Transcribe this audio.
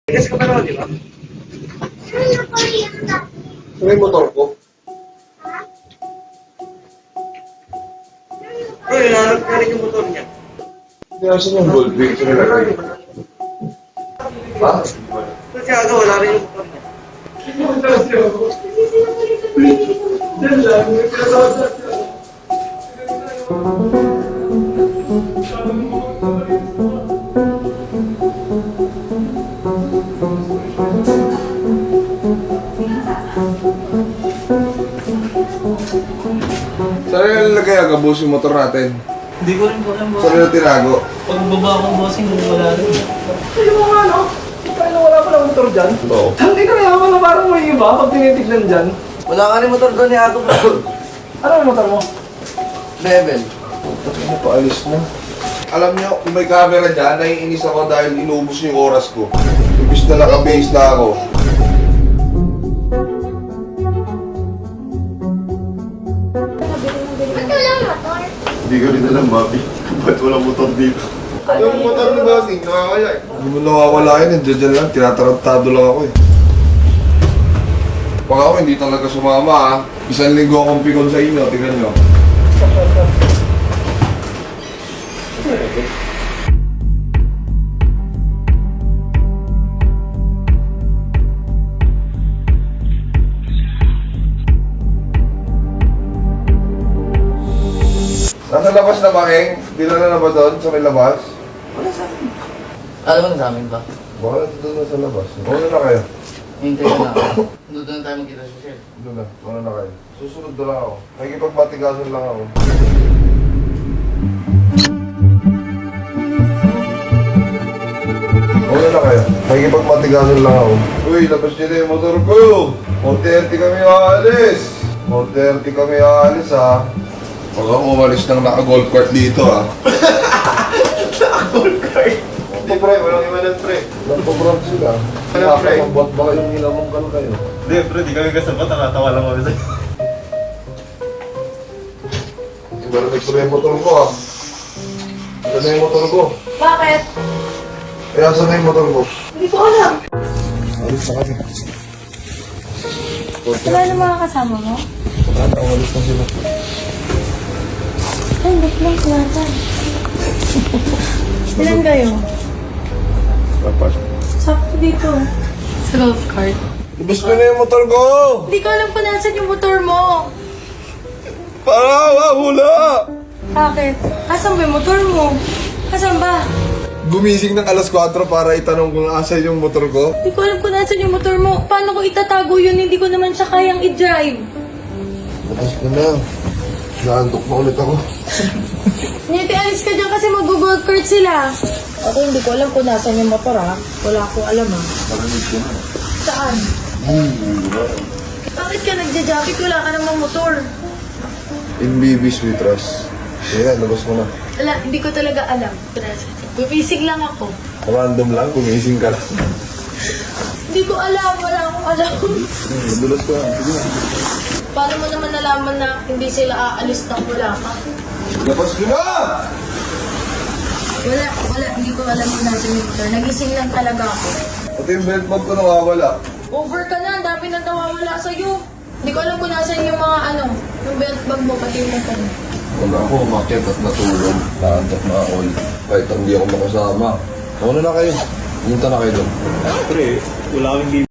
Tigas ka pa naman, di ba? May motor ko. Bro, nilalap ka rin yung motor niya. Hindi kasi yung gold wing sa nilagay. Ha? Kasi aga, wala rin yung motor niya. Saan yung nilagay agabos yung motor natin? Hindi ko rin po alam, Saan bossing. yung tinago? Pagbaba ko, bossing, wala rin. Hindi mo nga, no? Kaya na wala pala motor dyan. Oo. Hindi na kaya na parang may iba pag tinitignan dyan. Wala ka rin motor doon ni Ato. Ano ang motor mo? Level. Tapos na, paalis na. Alam nyo, kung may camera dyan, naiinis ako dahil inubos yung oras ko. Ibis na naka-base na ako. Ba't walang motor? Hindi ko rin alam, Bobby. Ba't walang motor dito? Yung motor ni Bossing, nakakaya eh. Hindi mo nawawala yun, dyan lang, tinatarantado lang ako eh. Pag ako hindi talaga sumama ah. Isang linggo akong pikon sa inyo, tingnan nyo. Nasa labas na ba, Eng? Dinala na ba doon sa may labas? Wala sa akin. Alam mo na sa amin ba? Baka nandun na sa labas. Mauna na kayo. Hintay na ako. Doon tayo magkita sa shell. Doon na, mauna na kayo. Susunod na lang ako. Nakikipagbatigasan lang ako. Mauna na kayo. Nakikipagbatigasan lang ako. Uy, labas nyo na yung motor ko! 4:30 kami aalis! 4:30 kami aalis ha. Huwag akong umalis ng naka-golf cart dito ha. Hindi, pre. Walang iwanan, pre. Nagpo-front sila. Wala, pre. Nakakabot ba kayong nilamang kan kayo? Hindi, pre. Di kami kasabot. Nakatawa lang kami sa'yo. Ibalik ko na yung motor ko ha. Ito na yung motor ko. Bakit? Kaya saan na yung motor ko? Hindi ko alam. Alis na kami. Wala na mga kasama mo? Wala na, umalis na sila. Ay, hindi lang kumata. Ilan kayo? Dapat. Sakto dito. Sa golf cart. Ibis ko na yung motor ko! Hindi ko alam kung nasan yung motor mo. Para, hula! Bakit? Asan ba yung motor mo? Asan ba? Gumising ng alas 4 para itanong kung asan yung motor ko. Hindi ko alam kung nasan yung motor mo. Paano ko itatago yun? Hindi ko naman siya kayang i-drive. Bukas ko na. Naantok na ulit ako. Nete, alis ka dyan kasi mag-golf cart sila. Ako hindi ko alam kung nasan yung motor ha. Wala akong alam ha. Marinig ko na. Saan? Bakit ka nagja-jacket? Wala ka namang motor. In BB Sweet Rush. Kaya, labas mo na. Wala, hindi ko talaga alam. Pupisig lang ako. Random lang, gumising ka lang. Hindi ko alam. Wala akong alam. Nadulas ko lang. Sige na. Paano mo naman nalaman na hindi sila aalis nang wala ka? Labas ko na! Wala. Hindi ko alam kung nasa yung motor. Nagising lang talaga ako. Pati yung belt bag ko nawawala. Over ka na. Ang dami nang nawawala sa'yo. Hindi ko alam kung nasan yung mga yung belt bag mo, pati yung motor. Wala ako umakyat at natulog. Naantok na ako. Kahit hindi ako makasama. Mauna na kayo. Pumunta na kayo doon. Pre, wala kaming